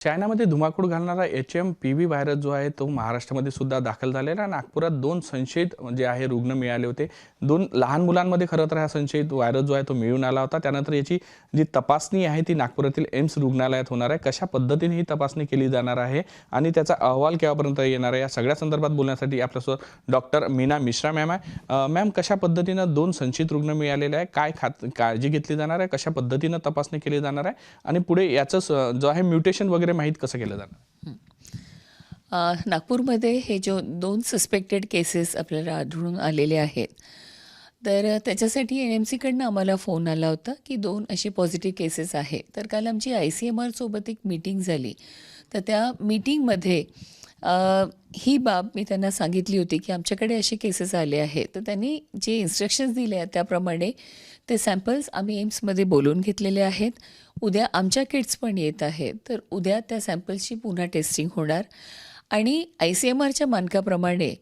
चायनामध्ये धुमाकूळ घालणारा HMPV व्हायरस जो आहे तो महाराष्ट्रामध्ये सुद्धा दाखल झालेला आहे. नागपुरात 2 संशयित जे आहे रुग्ण मिळाले होते. 2 लहान मुलांमध्ये खरं तर हा संशयित व्हायरस जो आहे तो मिळून आला होता. त्यानंतर याची जी तपासणी आहे ती नागपुरातील एम्स रुग्णालयात होणार आहे. कशा पद्धतीने ही तपासणी केली जाणार आहे आणि त्याचा अहवाल केव्हापर्यंत येणार आहे या सगळ्या संदर्भात बोलण्यासाठी आपल्यासोबत डॉक्टर मीना मिश्रा मॅम आहे. मॅम, कशा पद्धतीनं 2 संशयित रुग्ण मिळालेले आहे, काय काळजी घेतली जाणार आहे, कशा पद्धतीनं तपासणी केली जाणार आहे आणि पुढे याचं जो आहे म्युटेशन वगैरे माहीत कसं केलं जाणार? नागपूरमध्ये हे जो 2 सस्पेक्टेड केसेस आपल्याला आढळून आलेले आहेत, तर त्याच्यासाठी NMCकडनं आम्हाला फोन आला होता की 2 असे पॉझिटिव्ह केसेस आहे. तर काल आमची ICMR सोबत एक मीटिंग झाली. तर त्या मीटिंगमध्ये ही बाब मी त्यांना सांगितली होती की आमच्याकडे असे केसेस आले आहेत. तर त्यांनी जे इन्स्ट्रक्शन्स दिले आहेत त्याप्रमाणे ते सॅम्पल्स आम्ही एम्समध्ये बोलवून घेतलेले आहेत. उद्या आमच्या किट्स पण येत आहेत. तर उद्या त्या सॅम्पल्सची पुन्हा टेस्टिंग होणार आणि ICMRच्या मानकाप्रमाणे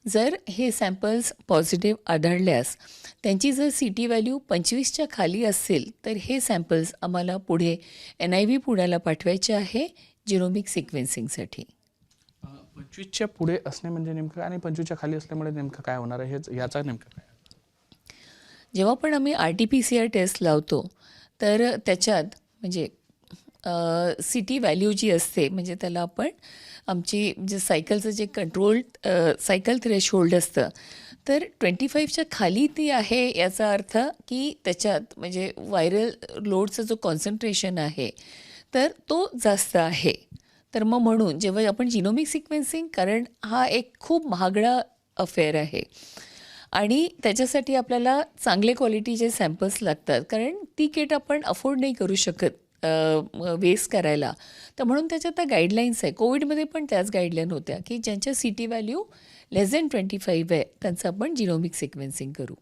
जर हे सॅम्पल्स पॉझिटिव्ह आढळल्यास त्यांची जर CT व्हॅल्यू 25च्या खाली असेल तर हे सॅम्पल्स आम्हाला पुढे NIV पुण्याला पाठवायचे आहे जिनोमिक सिक्वेन्सिंगसाठी. 25च्या पुढे असणे म्हणजे नेमकं आणि 25च्या खाली असल्यामुळे नेमकं काय होणार आहे, याचा नेमकं काय? जेव्हा पण आम्ही RT-PCR टेस्ट लावतो तर त्याच्यात म्हणजे CT व्हॅल्यू जी असते म्हणजे त्याला आपण आमची जे सायकलचं जे सायकल थ्रेशहोल्ड असतं तर 25च्या खाली ती आहे, याचा अर्थ की त्याच्यात म्हणजे व्हायरल लोडचा जो कॉन्सन्ट्रेशन आहे तर तो जास्त आहे. तर मग म्हणून जेव्हा आपण जिनोमिक सिक्वेन्सिंग, कारण हा एक खूप महागडा अफेअर आहे आणि त्याच्यासाठी आपल्याला चांगले क्वालिटीचे सॅम्पल्स लागतात, कारण ती किट आपण अफोर्ड नाही करू शकत वेस्ट करायला. तर म्हणून त्याच्यात त्या गाईडलाईन्स आहे. कोविडमध्ये पण त्याच गाईडलाईन होत्या की ज्यांच्या CT व्हॅल्यू लेस दॅन 25 आहे त्यांचं आपण जिनोमिक सिक्वेन्सिंग करू.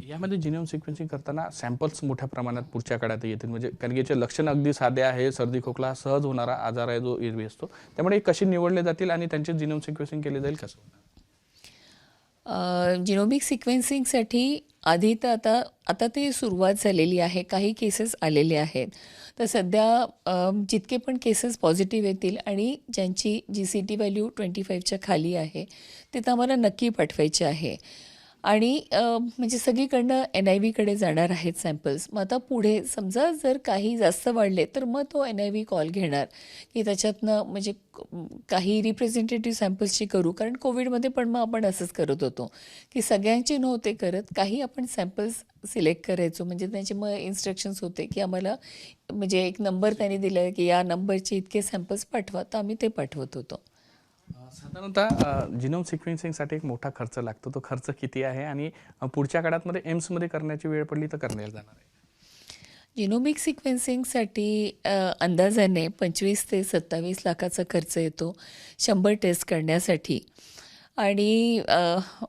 यामध्ये जिनोम सिक्वेन्सिंग करताना सॅम्पल्स मोठ्या प्रमाणात पुढच्या काळात येतील, म्हणजे कारण की याचे लक्षण अगदी साधे आहे. सर्दी खोकला सहज होणारा आजार आहे जो एरवी असतो. त्यामुळे कशी निवडले जातील आणि त्यांचे जिनोम सिक्वेन्सिंग केले जाईल कसं? जिनोमिक सिक्वेन्सिंगसाठी आधी तर आता ते सुरुवात झालेली आहे. काही केसेस आलेले आहेत. तर सध्या जितके पण केसेस पॉझिटिव्ह येतील आणि ज्यांची CT व्हॅल्यू 25च्या खाली आहे ते तर आम्हाला नक्की पाठवायचे आहे आणि म्हणजे सगळीकडनं NIVकडे जाणार आहेत सॅम्पल्स. मग आता पुढे समजा जर काही जास्त वाढले तर मग तो NIV कॉल घेणार की त्याच्यातनं म्हणजे काही रिप्रेझेंटेटिव्ह सॅम्पल्सची करू, कारण कोविडमध्ये पण मग आपण असंच करत होतो की सगळ्यांचे नव्हते करत, काही आपण सॅम्पल्स सिलेक्ट करायचो. म्हणजे त्यांचे मग इन्स्ट्रक्शन्स होते की आम्हाला म्हणजे एक नंबर त्यांनी दिला की या नंबरचे इतके सॅम्पल्स पाठवा, तर आम्ही ते पाठवत होतो. साधारणतः जिनोम सिक्वेन्सिंगसाठी एक मोठा खर्च लागतो. तो खर्च किती आहे आणि पुढच्या काळात एम्समध्ये करण्याची वेळ पडली तर करण्यात जाणार आहे? जिनोमिक सिक्वेन्सिंगसाठी अंदाजाने 25 ते 27 लाखाचा खर्च येतो 100 टेस्ट करण्यासाठी. आणि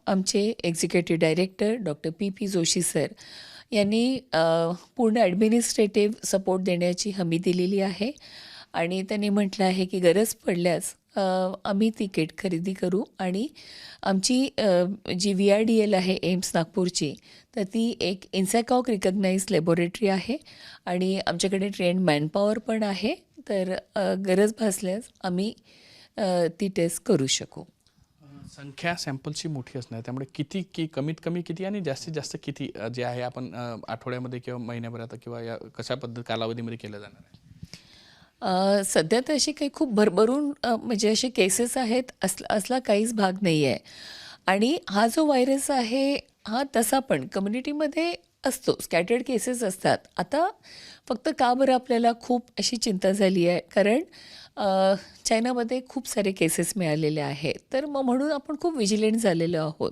आमचे executive director doctor PP Joshi sir यांनी पूर्ण ॲडमिनिस्ट्रेटिव्ह सपोर्ट देण्याची हमी दिलेली आहे आणि त्यांनी म्हटलं आहे की गरज पडल्यास आम्ही ती किट खरेदी करू आणि आमची जी VRDL आहे एम्स नागपूरची, तर ती एक इन्सॅकॉक रिकग्नाइज लॅबोरेटरी आहे आणि आमच्याकडे ट्रेंड मॅनपॉवर पण आहे. तर गरज भासल्यास आम्ही ती टेस्ट करू शकू. संख्या सॅम्पलची मोठी असणार, त्यामुळे किती कमीत कमी किती आणि जास्तीत जास्त किती जे आहे आपण आठवड्यामध्ये किंवा महिन्याभरात किंवा या कशा कालावधीमध्ये केलं जाणार आहे? सध्या तर असे काही खूप भरभरून म्हणजे असे केसेस आहेत असला काहीच भाग नाही आहे. आणि हा जो व्हायरस आहे हा तसा पण कम्युनिटीमध्ये असतो, स्कॅटर्ड केसेस असतात. आता फक्त का बरं आपल्याला खूप अशी चिंता झाली आहे, कारण चायनामध्ये खूप सारे केसेस मिळालेले आहेत. तर मग म्हणून आपण खूप विजिलंट झालेलो आहोत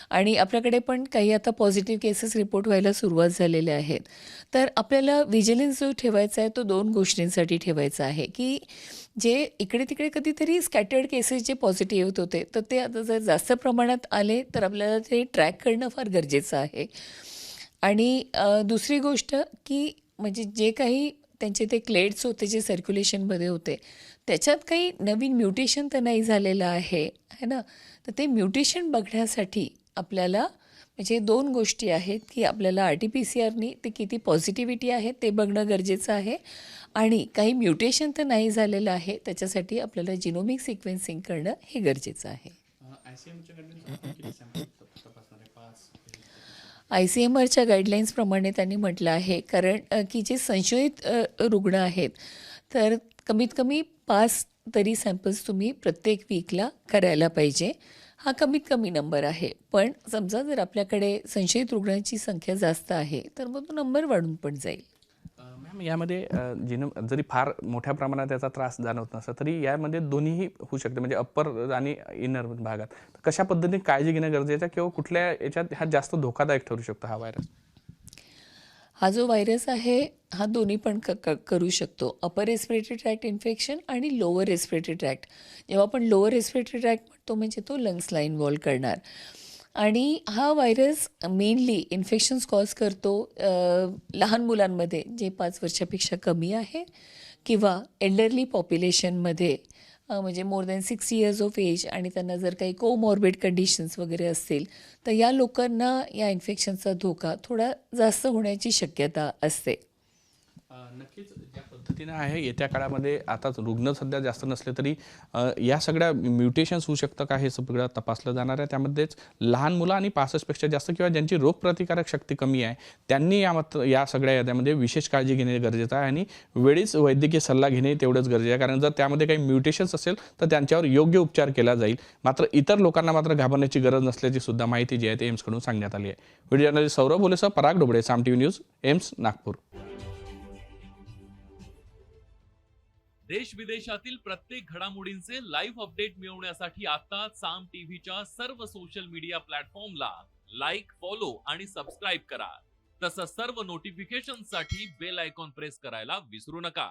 आणि आपल्याकडे पण काही आता पॉझिटिव्ह केसेस रिपोर्ट व्हायला सुरुवात झालेल्या आहेत. तर आपल्याला विजिलन्स जो ठेवायचा आहे तो 2 गोष्टींसाठी ठेवायचा आहे की जे इकडे तिकडे कधीतरी स्कॅटर्ड केसेस जे पॉझिटिव्ह येत होते तर ते आता जर जास्त प्रमाणात आले तर आपल्याला ते ट्रॅक करणं फार गरजेचं आहे. आणि दुसरी गोष्ट की म्हणजे जे काही त्यांचे ते क्लेड्स होते जे सर्क्युलेशनमध्ये होते त्याच्यात काही नवीन म्युटेशन तर नाही झालेलं आहे ना. तर ते म्युटेशन बघण्यासाठी आपल्याला म्हणजे 2 गोष्टी आहेत की आपल्याला RT-PCRनी ते किती पॉझिटिव्हिटी आहे ते बघणं गरजेचं आहे आणि काही म्युटेशन तर नाही झालेलं आहे, त्याच्यासाठी आपल्याला जिनोमिक सिक्वेन्सिंग करणं हे गरजेचं आहे. ICMRच्या गाईडलाईन्सप्रमाणे त्यांनी म्हटलं आहे, कारण की जे संशयित रुग्ण आहेत, तर कमीत कमी 5 तरी सॅम्पल्स तुम्ही प्रत्येक वीकला करायला पाहिजे. हा कमीत कमी नंबर आहे. पण समजा जर आपल्याकडे संशयित रुग्णांची संख्या जास्त आहे, तर मग तो नंबर वाढून पण जाईल. मॅम, यामध्ये जरी फार मोठ्या प्रमाणात त्याचा त्रास जाणवत नसला तरी यामध्ये दोन्हीही होऊ शकते, म्हणजे अप्पर आणि इनर भागात. तर कशा पद्धतीने काळजी घेणं गरजेचं आहे किंवा कुठल्या याच्यात हा जास्त धोकादायक ठरू शकतो हा व्हायरस? हा जो व्हायरस आहे, हा दोन्ही पण करू शकतो. अपर रेस्पिरेटरी ट्रॅक्ट इन्फेक्शन आणि लोअर रेस्पिरेटरी ट्रॅक्ट. जेव्हा आपण लोअर रेस्पिरेटरी ट्रॅक्ट म्हणतो म्हणजे तो लंग्सला इन्व्हॉल्व करणार. आणि हा व्हायरस मेनली इन्फेक्शन्स कॉज करतो लहान मुलांमध्ये जे 5 वर्षापेक्षा कमी आहे, किंवा एल्डरली पॉप्युलेशनमध्ये, म्हणजे more than 6 years of age, आणि त्यांना जर काही कोमॉर्बिड कंडिशन्स वगैरे असतील, तर या लोकांना या इन्फेक्शनचा धोका थोडा जास्त होण्याची शक्यता असते. नक्कीच ज्या पद्धतीनं आहे येत्या काळामध्ये आता रुग्ण सध्या जास्त नसले तरी या सगळ्या म्युटेशन्स होऊ शकतं का हे सगळं तपासलं जाणार आहे. त्यामध्येच लहान मुलं आणि 65पेक्षा जास्त किंवा ज्यांची रोगप्रतिकारक शक्ती कमी आहे त्यांनी या सगळ्या याद्यामध्ये विशेष काळजी घेणे गरजेचं आहे आणि वेळीच वैद्यकीय सल्ला घेणे तेवढंच गरजेचं आहे. कारण जर त्यामध्ये काही म्युटेशन्स असेल तर त्यांच्यावर योग्य उपचार केला जाईल. मात्र इतर लोकांना मात्र घाबरण्याची गरज नसल्याची सुद्धा माहिती जी आहे ते एम्सकडून सांगण्यात आली आहे. व्हिडिओ जर्नलिस्ट सौरभ बोलेसह पराग डोबळे, साम टीव्ही न्यूज, एम्स, नागपूर. देश विदेशातील प्रत्येक घडामोडींचे लाईव्ह अपडेट मिळवण्यासाठी आता साम टीव्हीच्या सर्व सोशल मीडिया प्लॅटफॉर्मला लाईक, फॉलो आणि सबस्क्राईब करा. तसंच सर्व नोटिफिकेशनसाठी बेल आयकॉन प्रेस करायला विसरू नका.